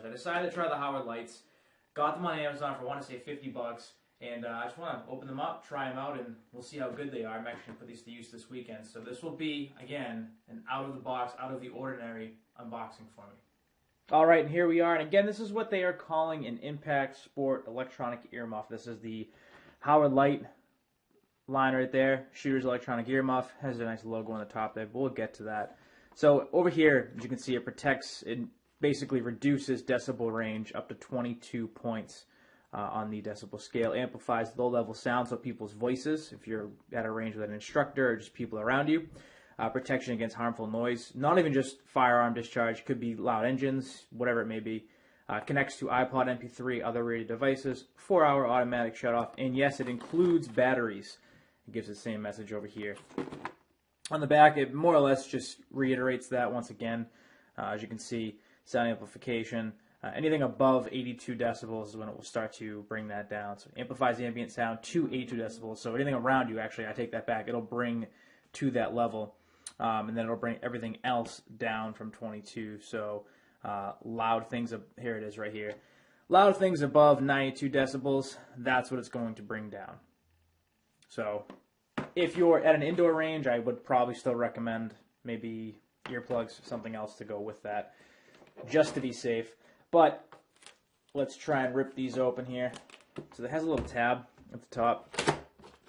I decided to try the Howard Lights. Got them on Amazon for, I want to say, 50 bucks. And I just want to open them up, try them out, and we'll see how good they are. I'm actually going to put these to use this weekend. So this will be, again, an out-of-the-box, out-of-the-ordinary unboxing for me. All right, and here we are. And again, this is what they are calling an Impact Sport electronic earmuff. This is the Howard Light line right there. Shooter's electronic earmuff. Has a nice logo on the top there, but we'll get to that. So over here, as you can see, it protects, it basically reduces decibel range up to 22 points. On the decibel scale, amplifies low-level sound, so people's voices, if you're at a range with an instructor or just people around you. Protection against harmful noise, not even just firearm discharge, could be loud engines, whatever it may be. Connects to iPod, MP3, other rated devices, 4-hour automatic shutoff, and yes, it includes batteries. It gives the same message over here. On the back, it more or less just reiterates that once again. As you can see, sound amplification. Anything above 82 decibels is when it will start to bring that down. So it amplifies the ambient sound to 82 decibels. So anything around you, actually, I take that back, it'll bring to that level. And then it'll bring everything else down from 22. So loud things, here it is right here. Loud things above 92 decibels, that's what it's going to bring down. So if you're at an indoor range, I would probably still recommend maybe earplugs, something else to go with that, just to be safe. But let's try and rip these open here. So it has a little tab at the top.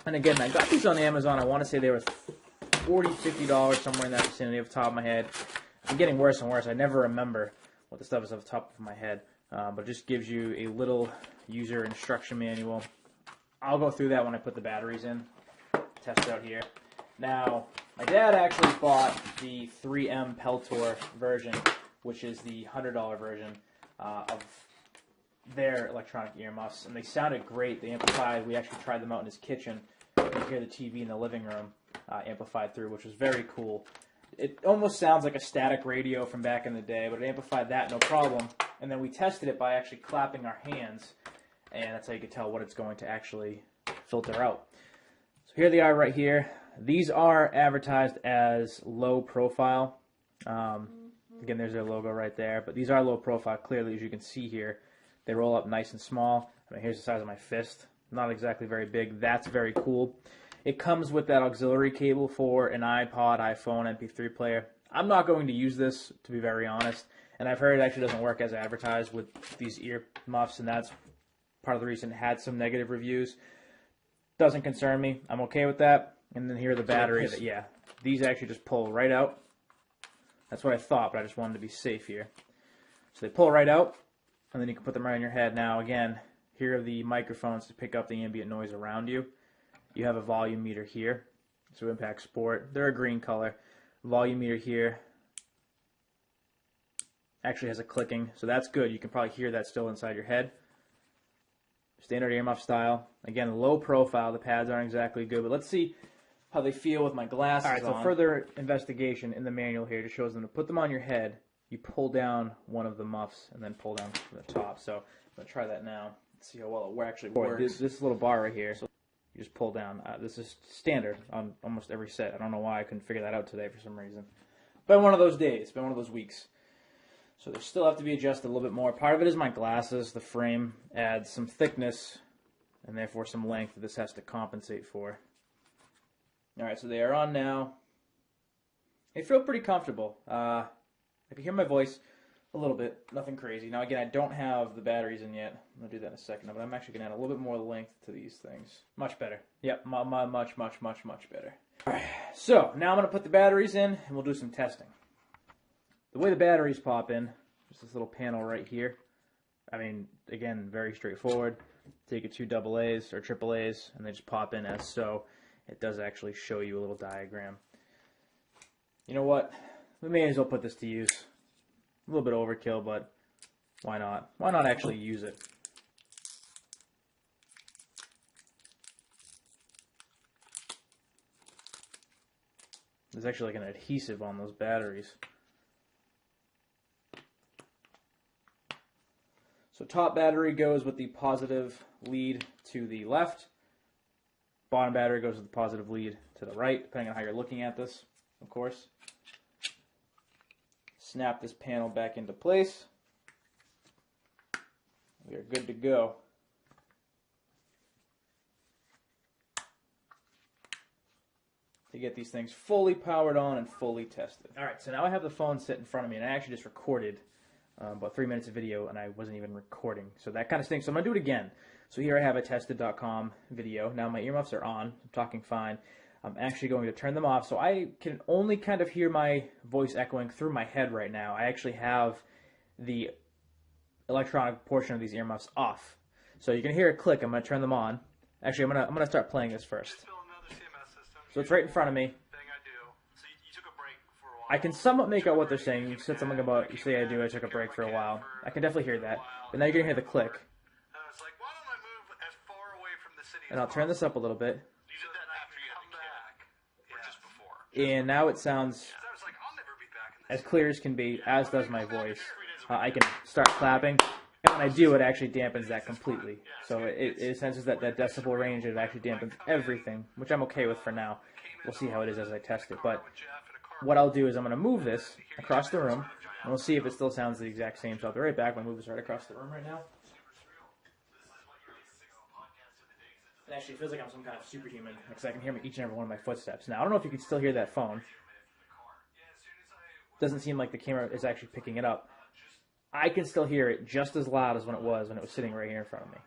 And again, I got these on Amazon. I want to say they were $40, $50, somewhere in that vicinity off the top of my head. I'm getting worse and worse. I never remember what the stuff is off the top of my head. But it just gives you a little user instruction manual. I'll go through that when I put the batteries in. Test it out here. Now, my dad actually bought the 3M Peltor version, which is the $100 version. Of their electronic earmuffs, and they sounded great. They amplified. We actually tried them out in his kitchen. You can hear the TV in the living room amplified through, which was very cool. It almost sounds like a static radio from back in the day, but it amplified that no problem. And then we tested it by actually clapping our hands, and that's how you can tell what it's going to actually filter out. So here they are right here. These are advertised as low profile. Again, there's their logo right there, but these are low profile, clearly, as you can see here. They roll up nice and small. I mean, here's the size of my fist. Not exactly very big. That's very cool. It comes with that auxiliary cable for an iPod, iPhone, MP3 player. I'm not going to use this, to be very honest, and I've heard it actually doesn't work as advertised with these ear muffs, and that's part of the reason it had some negative reviews. Doesn't concern me. I'm okay with that. And then here are the batteries. Yeah, these actually just pull right out. That's what I thought, but I just wanted to be safe here. So they pull right out, and then you can put them right on your head. Now, again, here are the microphones to pick up the ambient noise around you. You have a volume meter here. So Impact Sport. They're a green color. Volume meter here. Actually has a clicking, so that's good. You can probably hear that still inside your head. Standard earmuff style. Again, low profile. The pads aren't exactly good, but let's see how they feel with my glasses on. All right, so further investigation in the manual here just shows them to put them on your head. You pull down one of the muffs and then pull down from the top. So I'm going to try that now. Let's see how well it actually works. This little bar right here, so you just pull down. This is standard on almost every set. I don't know why I couldn't figure that out today for some reason. Been one of those days. Been one of those weeks. So they still have to be adjusted a little bit more. Part of it is my glasses. The frame adds some thickness and therefore some length that this has to compensate for. Alright, so they are on now. They feel pretty comfortable. I can hear my voice a little bit, nothing crazy. Now again, I don't have the batteries in yet. I'm going to do that in a second, but I'm actually going to add a little bit more length to these things. Much better. Yep, much better. Alright, so now I'm going to put the batteries in and we'll do some testing. The way the batteries pop in, just this little panel right here. I mean, again, very straightforward. Take it to AA's or AAA's and they just pop in as so. It does actually show you a little diagram. You know what? We may as well put this to use. A little bit overkill, but why not? Why not actually use it? There's actually like an adhesive on those batteries. So top battery goes with the positive lead to the left. Bottom battery goes with the positive lead to the right, depending on how you're looking at this, of course. Snap this panel back into place. We are good to go. To get these things fully powered on and fully tested. Alright, so now I have the phone set in front of me, and I actually just recorded about 3 minutes of video, and I wasn't even recording. So that kind of stinks. So I'm going to do it again. So here I have a tested.com video. Now my earmuffs are on. I'm talking fine. I'm actually going to turn them off, so I can only kind of hear my voice echoing through my head right now. I actually have the electronic portion of these earmuffs off. So you can hear it click. I'm going to turn them on. Actually, I'm going to start playing this first. So it's right in front of me. I can somewhat make out what they're saying. You said something about, you say I took a break for a while. I can definitely hear that. But now you're going to hear the click. And I'll turn this up a little bit. And now it sounds as clear as can be, as does my voice. I can start clapping. And when I do, it actually dampens that completely. So it senses that decibel range, it actually dampens everything, which I'm okay with for now. We'll see how it is as I test it. But what I'll do is I'm going to move this across the room, and we'll see if it still sounds the exact same. So I'll be right back. I'm going to move this right across the room right now. It actually feels like I'm some kind of superhuman, because I can hear each and every one of my footsteps. Now, I don't know if you can still hear that phone. Doesn't seem like the camera is actually picking it up. I can still hear it just as loud as when it was sitting right here in front of me.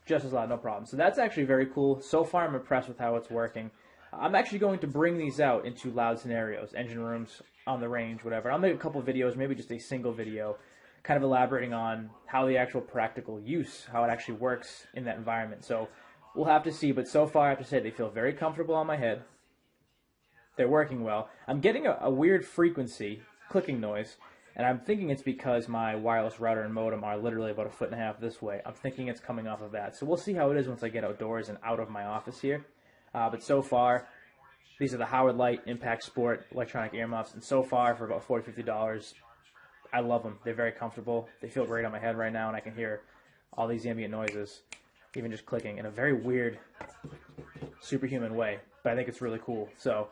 Just as loud, no problem. So that's actually very cool. So far, I'm impressed with how it's working. I'm actually going to bring these out into loud scenarios, engine rooms, on the range, whatever. I'll make a couple videos, maybe just a single video, kind of elaborating on how the actual practical use, how it actually works in that environment. So we'll have to see, but so far I have to say they feel very comfortable on my head. They're working well. I'm getting a weird frequency, clicking noise, and I'm thinking it's because my wireless router and modem are literally about 1.5 feet this way. I'm thinking it's coming off of that. So we'll see how it is once I get outdoors and out of my office here. But so far, these are the Howard Leight Impact Sport electronic earmuffs, and so far for about $40, $50, I love them. They're very comfortable. They feel great on my head right now, and I can hear all these ambient noises, even just clicking, in a very weird, superhuman way. But I think it's really cool. So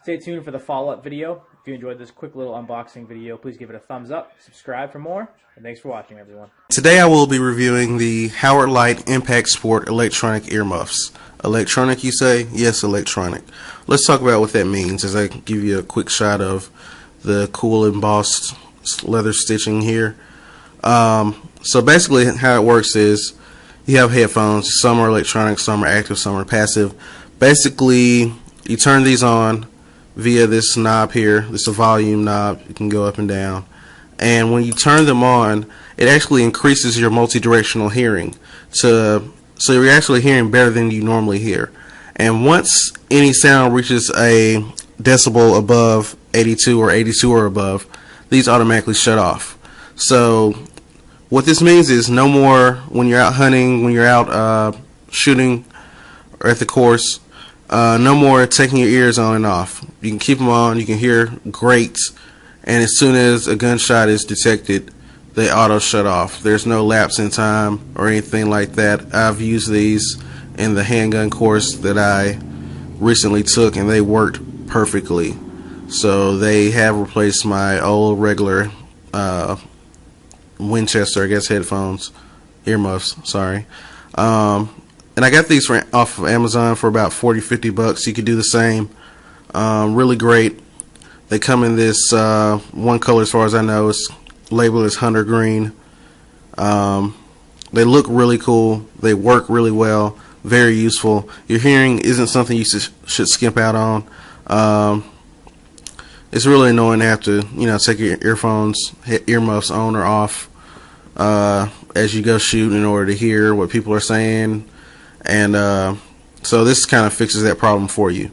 stay tuned for the follow-up video. If you enjoyed this quick little unboxing video, please give it a thumbs up, subscribe for more, and thanks for watching, everyone. Today I will be reviewing the Howard Leight Impact Sport electronic earmuffs. Electronic, you say? Yes, electronic. Let's talk about what that means as I give you a quick shot of the cool embossed leather stitching here. So basically how it works is you have headphones. Some are electronic, some are active, some are passive. Basically, you turn these on via this knob here. This is a volume knob. You can go up and down. And when you turn them on, it actually increases your multi-directional hearing so you're actually hearing better than you normally hear. And once any sound reaches a decibel above 82 or 82 or above, these automatically shut off. So what this means is no more when you're out hunting, when you're out shooting or at the course, no more taking your ears on and off. You can keep them on, you can hear great, and as soon as a gunshot is detected, they auto shut off. There's no lapse in time or anything like that. I've used these in the handgun course that I recently took, and they worked perfectly. So they have replaced my old regular Winchester, I guess, headphones, earmuffs, sorry. And I got these off of Amazon for about $40, $50. You could do the same. Really great. They come in this one color, as far as I know. It's labeled as hunter green. They look really cool. They work really well. Very useful. Your hearing isn't something you should skimp out on. It's really annoying to have to, take your earmuffs on or off as you go shoot in order to hear what people are saying. And so this kind of fixes that problem for you.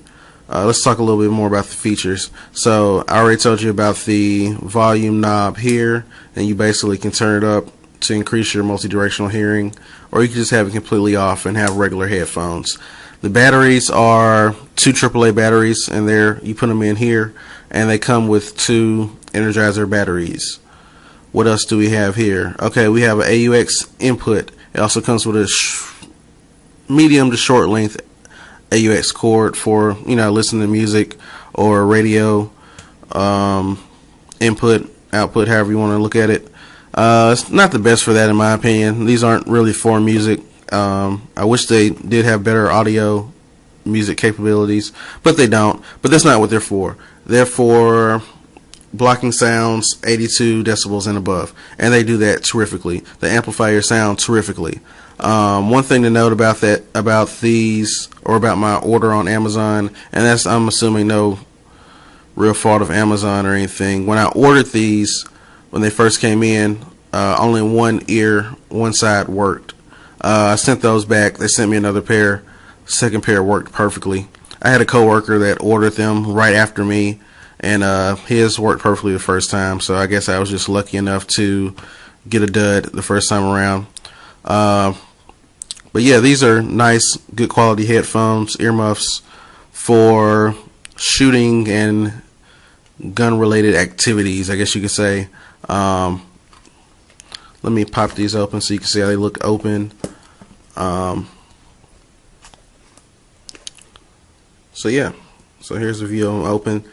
Let's talk a little bit more about the features. So I already told you about the volume knob here, and you basically can turn it up to increase your multi-directional hearing, or you can just have it completely off and have regular headphones. The batteries are 2 AAA batteries, and you put them in here, and they come with 2 Energizer batteries. What else do we have here? Okay, we have an AUX input. It also comes with a medium to short length AUX cord for listening to music or radio input, output, however you want to look at it. It's not the best for that in my opinion. These aren't really for music. I wish they did have better audio music capabilities, but they don't. But that's not what they're for. They're for blocking sounds 82 decibels and above, and they do that terrifically. They amplify your sound terrifically. One thing to note about these, or about my order on Amazon, and that's, I'm assuming, no real fault of Amazon or anything. When I ordered these, when they first came in, only one side worked. I sent those back. They sent me another pair. Second pair worked perfectly. I had a coworker that ordered them right after me, and his worked perfectly the first time, so I guess I was just lucky enough to get a dud the first time around. But yeah, these are nice, good quality headphones, earmuffs for shooting and gun-related activities, I guess you could say. Let me pop these open so you can see how they look open. So yeah, so here's the view of them open.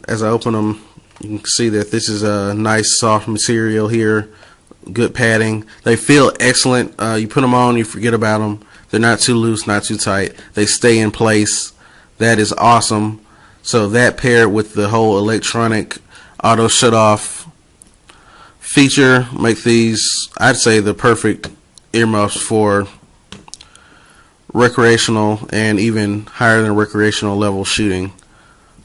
As I open them, you can see that this is a nice soft material here, good padding. They feel excellent. You put them on, you forget about them. They're not too loose, not too tight. They stay in place. That is awesome. So that paired with the whole electronic auto shut off feature make these, I'd say, the perfect earmuffs for recreational and even higher than recreational level shooting.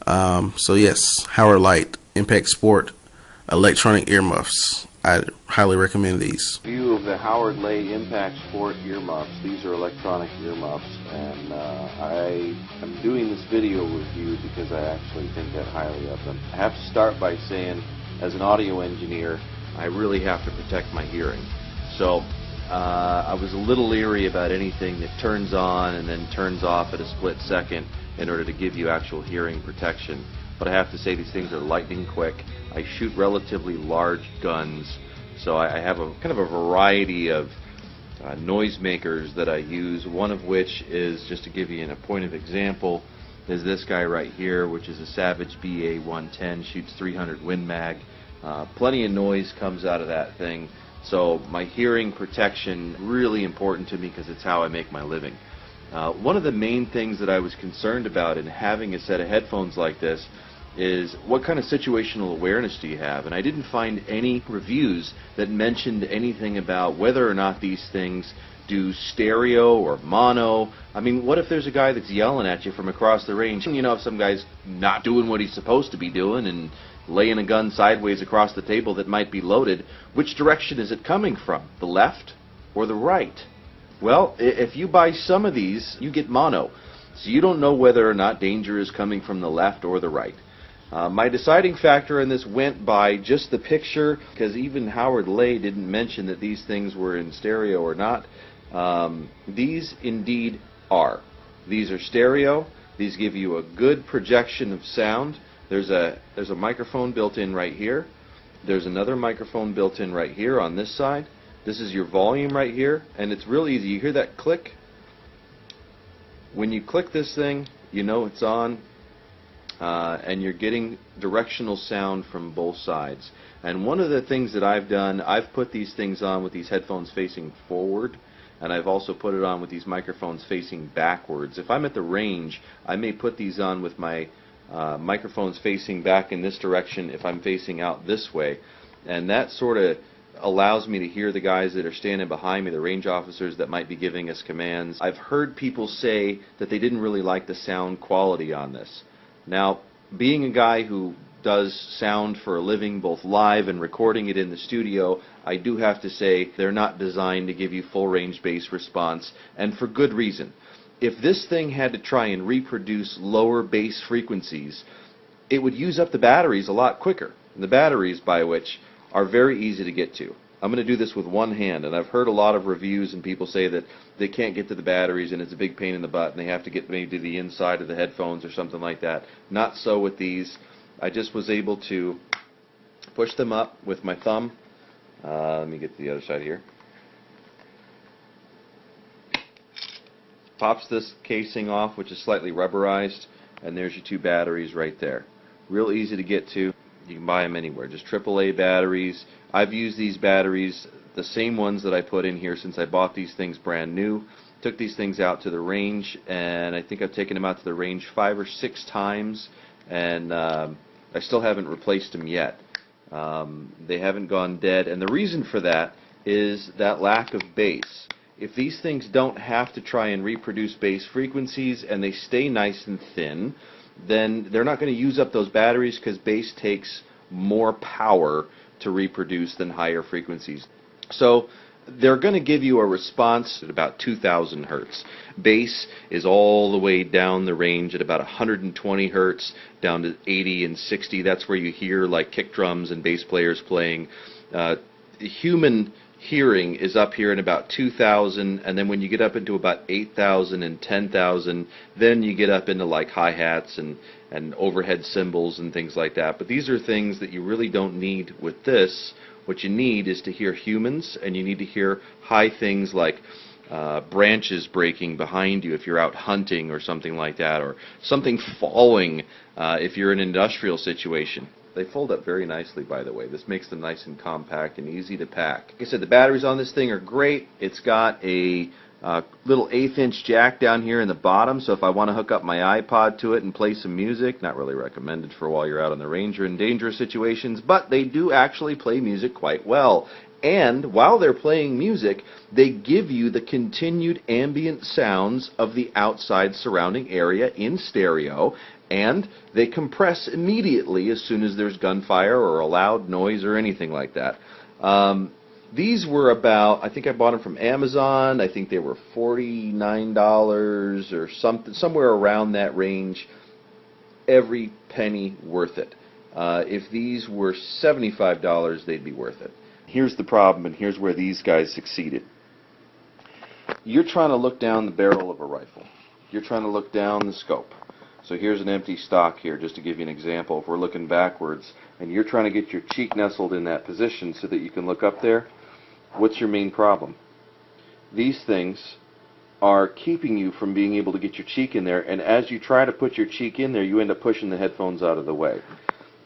So yes, Howard Leight Impact Sport electronic earmuffs. I highly recommend these. View of the Howard Leight Impact Sport earmuffs. These are electronic earmuffs, and I am doing this video review because I actually think that highly of them. I have to start by saying, as an audio engineer, I really have to protect my hearing. So I was a little leery about anything that turns on and then turns off at a split second in order to give you actual hearing protection. But I have to say, these things are lightning quick. I shoot relatively large guns, so I have a kind of a variety of noisemakers that I use, one of which is, just to give you a point of example, is this guy right here, which is a Savage BA-110, shoots 300 Win Mag. Plenty of noise comes out of that thing, so my hearing protection really important to me because it's how I make my living. One of the main things that I was concerned about in having a set of headphones like this is what kind of situational awareness do you have? And I didn't find any reviews that mentioned anything about whether or not these things do stereo or mono. I mean, what if there's a guy that's yelling at you from across the range? You know, if some guy's not doing what he's supposed to be doing and laying a gun sideways across the table that might be loaded, which direction is it coming from? The left or the right? Well, if you buy some of these, you get mono. So you don't know whether or not danger is coming from the left or the right. My deciding factor in this went by just the picture, because even Howard Leight didn't mention that these things were in stereo or not. These indeed are. These are stereo. These give you a good projection of sound. There's a microphone built in right here. There's another microphone built in right here on this side. This is your volume right here, and it's real easy. You hear that click? When you click this thing, you know it's on, and you're getting directional sound from both sides. And one of the things that I've done, I've put these things on with these headphones facing forward, and I've also put it on with these microphones facing backwards. If I'm at the range, I may put these on with my microphones facing back in this direction if I'm facing out this way, and that sort of allows me to hear the guys that are standing behind me, the range officers that might be giving us commands. I've heard people say that they didn't really like the sound quality on this. Now, being a guy who does sound for a living, both live and recording it in the studio, I do have to say they're not designed to give you full range bass response, and for good reason. If this thing had to try and reproduce lower bass frequencies, it would use up the batteries a lot quicker. And the batteries, by which, are very easy to get to. I'm going to do this with one hand, and I've heard a lot of reviews and people say that they can't get to the batteries and it's a big pain in the butt and they have to get maybe to the inside of the headphones or something like that. Not so with these. I just was able to push them up with my thumb. Let me get to the other side here. Pops this casing off, which is slightly rubberized, and there's your two batteries right there. Real easy to get to. You can buy them anywhere, just AAA batteries. I've used these batteries, the same ones that I put in here since I bought these things brand new. Took these things out to the range, and I think I've taken them out to the range 5 or 6 times, and I still haven't replaced them yet. They haven't gone dead, and the reason for that is that lack of bass. If these things don't have to try and reproduce bass frequencies and they stay nice and thin, then they're not going to use up those batteries, because bass takes more power to reproduce than higher frequencies. So they're going to give you a response at about 2,000 hertz. Bass is all the way down the range at about 120 hertz, down to 80 and 60. That's where you hear like kick drums and bass players playing. Human hearing is up here in about 2,000, and then when you get up into about 8,000 and 10,000, then you get up into like hi-hats and overhead cymbals and things like that. But these are things that you really don't need with this. What you need is to hear humans, and you need to hear high things like branches breaking behind you if you're out hunting or something like that, or something falling if you're in an industrial situation. They fold up very nicely, by the way. This makes them nice and compact and easy to pack. Like I said, the batteries on this thing are great. It's got a little 1/8 inch jack down here in the bottom, so if I want to hook up my iPod to it and play some music, not really recommended for while you're out on the range or in dangerous situations, but they do actually play music quite well. And while they're playing music, they give you the continued ambient sounds of the outside surrounding area in stereo, and they compress immediately as soon as there's gunfire or a loud noise or anything like that. These were about, I think I bought them from Amazon. I think they were $49 or something, somewhere around that range. Every penny worth it. If these were $75, they'd be worth it. Here's the problem, and here's where these guys succeeded. You're trying to look down the barrel of a rifle. You're trying to look down the scope. So here's an empty stock here, just to give you an example. If we're looking backwards, and you're trying to get your cheek nestled in that position so that you can look up there, what's your main problem? These things are keeping you from being able to get your cheek in there, and as you try to put your cheek in there, you end up pushing the headphones out of the way.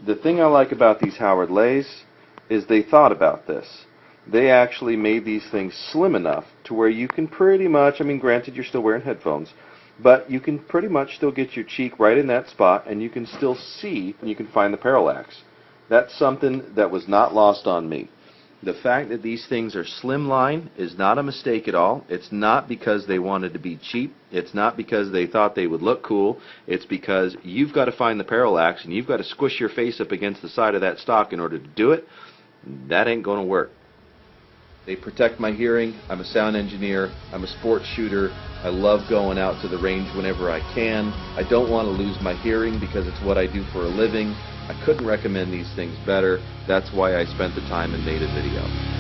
The thing I like about these Howard Leights is they thought about this. They actually made these things slim enough to where you can pretty much, I mean, granted you're still wearing headphones, but you can pretty much still get your cheek right in that spot, and you can still see, and you can find the parallax. That's something that was not lost on me. The fact that these things are slimline is not a mistake at all. It's not because they wanted to be cheap. It's not because they thought they would look cool. It's because you've got to find the parallax, and you've got to squish your face up against the side of that stock in order to do it. That ain't going to work. They protect my hearing. I'm a sound engineer. I'm a sports shooter. I love going out to the range whenever I can. I don't want to lose my hearing because it's what I do for a living. I couldn't recommend these things better. That's why I spent the time and made a video.